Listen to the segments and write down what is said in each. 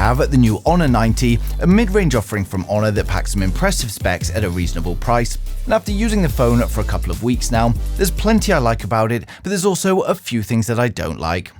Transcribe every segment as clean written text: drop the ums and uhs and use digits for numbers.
have the new Honor 90, a mid-range offering from Honor that packs some impressive specs at a reasonable price. And after using the phone for a couple of weeks now, there's plenty I like about it, but there's also a few things that I don't like.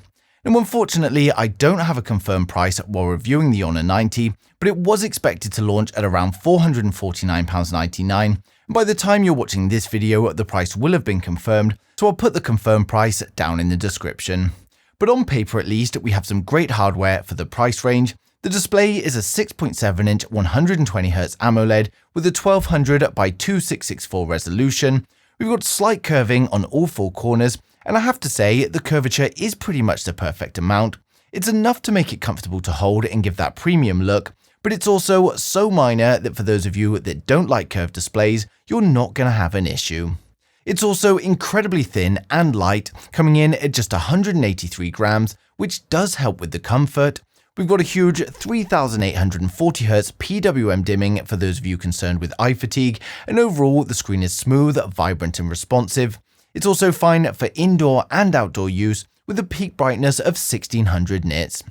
Now, unfortunately, I don't have a confirmed price while reviewing the Honor 90, but it was expected to launch at around £449.99, and by the time you're watching this video, the price will have been confirmed, so I'll put the confirmed price down in the description. But on paper at least, we have some great hardware for the price range. The display is a 6.7-inch 120Hz AMOLED with a 1200 by 2664 resolution. We've got slight curving on all four corners, and I have to say, the curvature is pretty much the perfect amount. It's enough to make it comfortable to hold and give that premium look, but it's also so minor that for those of you that don't like curved displays, you're not going to have an issue. It's also incredibly thin and light, coming in at just 183 grams, which does help with the comfort. We've got a huge 3840Hz PWM dimming for those of you concerned with eye fatigue, and overall the screen is smooth, vibrant and responsive. It's also fine for indoor and outdoor use with a peak brightness of 1600 nits.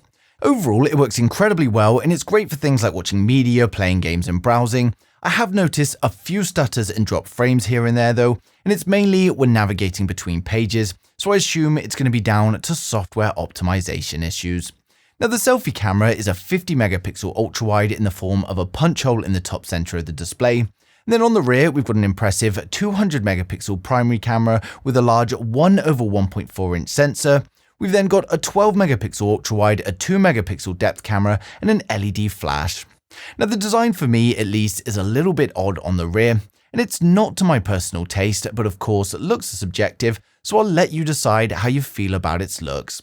Overall, it works incredibly well and it's great for things like watching media, playing games and browsing. I have noticed a few stutters and drop frames here and there though, and it's mainly when navigating between pages, so I assume it's going to be down to software optimization issues. Now, the selfie camera is a 50 megapixel ultra-wide in the form of a punch hole in the top center of the display. And then on the rear, we've got an impressive 200 megapixel primary camera with a large 1/1.4 inch sensor. We've then got a 12 megapixel ultra-wide, a 2 megapixel depth camera, and an LED flash. Now, the design for me, at least, is a little bit odd on the rear, and it's not to my personal taste, but of course, looks are subjective, so I'll let you decide how you feel about its looks.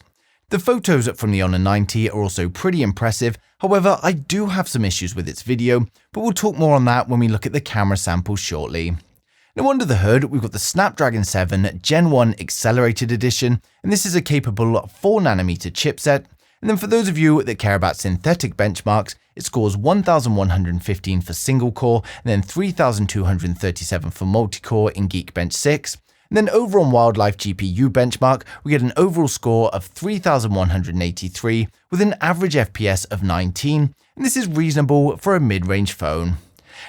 The photos from the Honor 90 are also pretty impressive, however, I do have some issues with its video, but we'll talk more on that when we look at the camera sample shortly. Now, under the hood, we've got the Snapdragon 7 Gen 1 Accelerated Edition, and this is a capable 4nm chipset. And then for those of you that care about synthetic benchmarks, it scores 1115 for single core, and then 3237 for multi-core in Geekbench 6. And then over on Wildlife GPU benchmark, we get an overall score of 3183 with an average FPS of 19, and this is reasonable for a mid-range phone.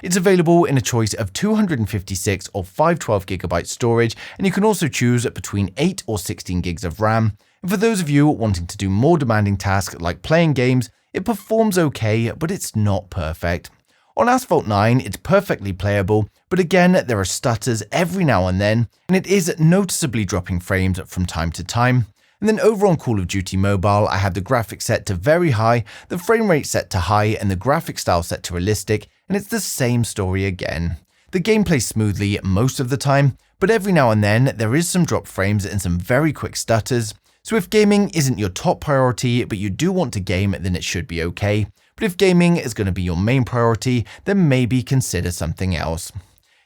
It's available in a choice of 256 or 512GB storage, and you can also choose between 8 or 16 gigs of RAM. And for those of you wanting to do more demanding tasks like playing games, it performs okay, but it's not perfect. On Asphalt 9, it's perfectly playable, but again, there are stutters every now and then, and it is noticeably dropping frames from time to time. And then over on Call of Duty Mobile, I had the graphics set to very high, the frame rate set to high, and the graphic style set to realistic, and it's the same story again. The game plays smoothly most of the time, but every now and then there is some drop frames and some very quick stutters. So if gaming isn't your top priority, but you do want to game, then it should be okay. But if gaming is going to be your main priority, then maybe consider something else.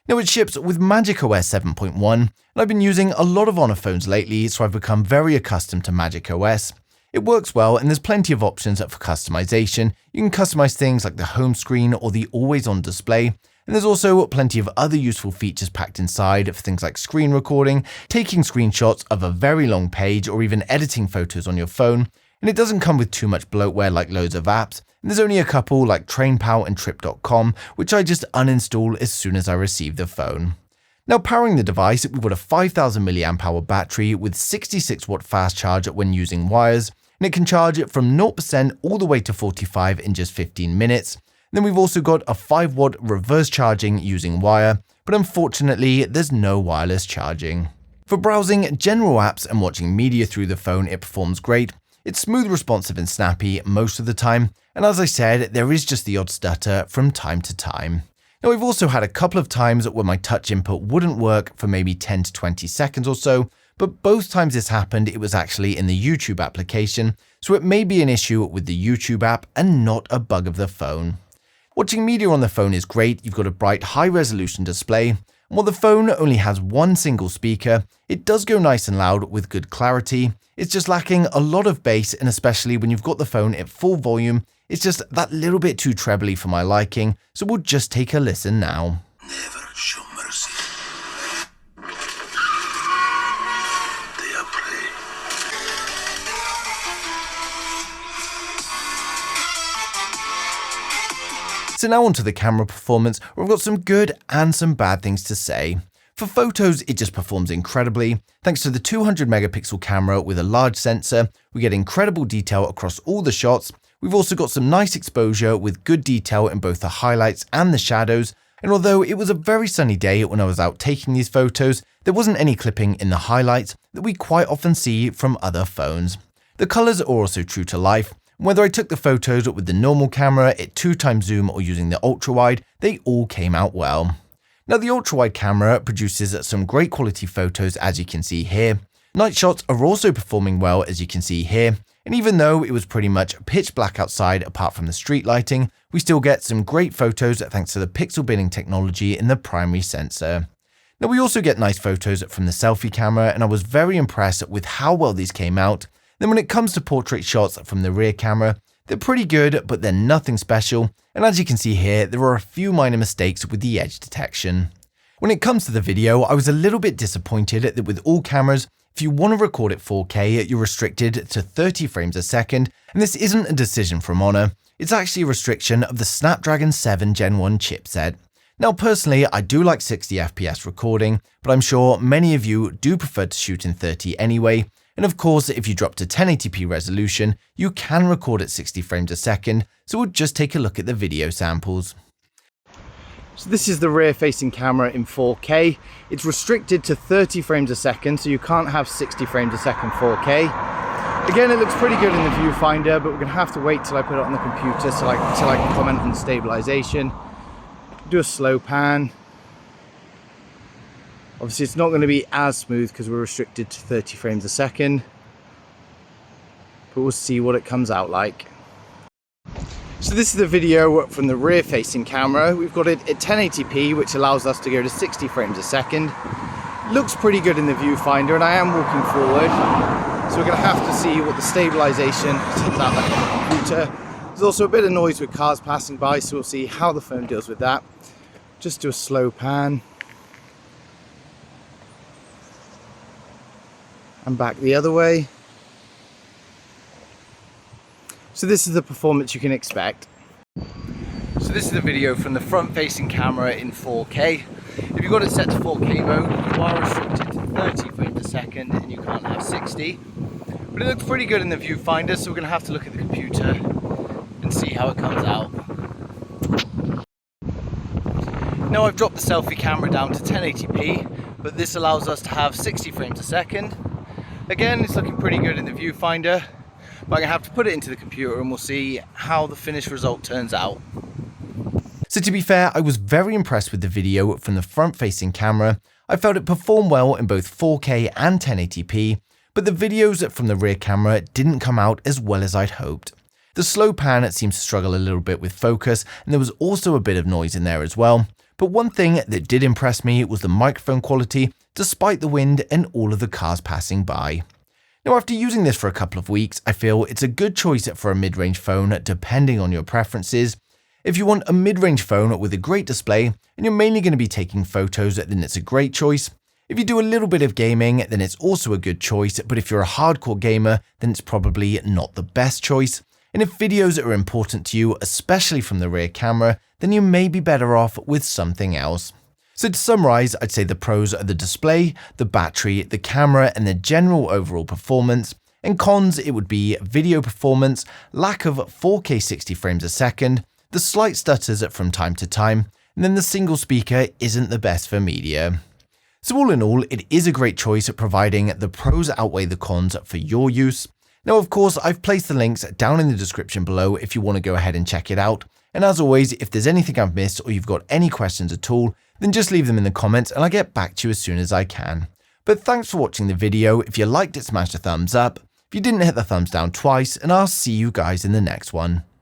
Now, it ships with macOS 7.1, and I've been using a lot of Honor phones lately, so I've become very accustomed to macOS. It works well, and there's plenty of options for customization. You can customize things like the home screen or the always-on display, and there's also plenty of other useful features packed inside for things like screen recording, taking screenshots of a very long page, or even editing photos on your phone. And it doesn't come with too much bloatware like loads of apps, and there's only a couple like TrainPal and Trip.com, which I just uninstall as soon as I receive the phone. Now, powering the device, we've got a 5000 mAh battery with 66 watt fast charge when using wires, and it can charge it from 0% all the way to 45 in just 15 minutes. Then we've also got a 5 watt reverse charging using wire, but unfortunately, there's no wireless charging. For browsing general apps and watching media through the phone, it performs great. It's smooth, responsive and snappy most of the time, and as I said, there is just the odd stutter from time to time. Now, we've also had a couple of times where my touch input wouldn't work for maybe 10 to 20 seconds or so, but both times this happened, it was actually in the YouTube application, so it may be an issue with the YouTube app and not a bug of the phone. Watching media on the phone is great. You've got a bright, high-resolution display, and while the phone only has one single speaker, it does go nice and loud with good clarity. It's just lacking a lot of bass, and especially when you've got the phone at full volume, it's just that little bit too trebly for my liking, so we'll just take a listen now. Never show mercy. They are prey. So now onto the camera performance, where I've got some good and some bad things to say. For photos, it just performs incredibly. Thanks to the 200 megapixel camera with a large sensor, we get incredible detail across all the shots. We've also got some nice exposure with good detail in both the highlights and the shadows. And although it was a very sunny day when I was out taking these photos, there wasn't any clipping in the highlights that we quite often see from other phones. The colors are also true to life. Whether I took the photos with the normal camera at 2x zoom or using the ultra-wide, they all came out well. Now the ultra-wide camera produces some great quality photos, as you can see here. Night shots are also performing well, as you can see here. And even though it was pretty much pitch black outside apart from the street lighting, we still get some great photos thanks to the pixel binning technology in the primary sensor. Now we also get nice photos from the selfie camera, and I was very impressed with how well these came out. Then when it comes to portrait shots from the rear camera, they're pretty good, but they're nothing special. And as you can see here, there are a few minor mistakes with the edge detection. When it comes to the video, I was a little bit disappointed that with all cameras, if you want to record at 4K, you're restricted to 30 frames a second, and this isn't a decision from Honor. It's actually a restriction of the Snapdragon 7 Gen 1 chipset. Now personally, I do like 60 FPS recording, but I'm sure many of you do prefer to shoot in 30 anyway. And of course, if you drop to 1080p resolution, you can record at 60 frames a second, so we'll just take a look at the video samples. So this is the rear-facing camera in 4K. It's restricted to 30 frames a second, so you can't have 60 frames a second 4K. Again, it looks pretty good in the viewfinder, but we're gonna have to wait till I put it on the computer till I can comment on the stabilization. Do a slow pan. Obviously it's not going to be as smooth because we're restricted to 30 frames a second, but we'll see what it comes out like. So this is the video from the rear facing camera. We've got it at 1080p, which allows us to go to 60 frames a second. Looks pretty good in the viewfinder, and I am walking forward, so we're going to have to see what the stabilization turns out like on the computer. There's also a bit of noise with cars passing by, so we'll see how the phone deals with that. Just do a slow pan. And back the other way. So this is the performance you can expect. So this is the video from the front facing camera in 4K. If you've got it set to 4K mode, you are restricted to 30 frames a second and you can't have 60. But it looks pretty good in the viewfinder, so we're going to have to look at the computer and see how it comes out. Now I've dropped the selfie camera down to 1080p, but this allows us to have 60 frames a second. Again, it's looking pretty good in the viewfinder, but I'm gonna have to put it into the computer and we'll see how the finished result turns out. So to be fair, I was very impressed with the video from the front-facing camera. I felt it performed well in both 4K and 1080p, but the videos from the rear camera didn't come out as well as I'd hoped. The slow pan seems to struggle a little bit with focus, and there was also a bit of noise in there as well. But one thing that did impress me was the microphone quality, despite the wind and all of the cars passing by. Now after using this for a couple of weeks, I feel it's a good choice for a mid-range phone depending on your preferences. If you want a mid-range phone with a great display and you're mainly going to be taking photos, then it's a great choice. If you do a little bit of gaming, then it's also a good choice, but if you're a hardcore gamer, then it's probably not the best choice. And if videos are important to you, especially from the rear camera, then you may be better off with something else. So to summarize, I'd say the pros are the display, the battery, the camera, and the general overall performance. And cons, it would be video performance, lack of 4K 60 frames a second, the slight stutters from time to time, and then the single speaker isn't the best for media. So all in all, it is a great choice at providing the pros outweigh the cons for your use. Now, of course, I've placed the links down in the description below if you want to go ahead and check it out. And as always, if there's anything I've missed or you've got any questions at all, then just leave them in the comments and I'll get back to you as soon as I can. But thanks for watching the video. If you liked it, smash the thumbs up. If you didn't, hit the thumbs down twice, and I'll see you guys in the next one.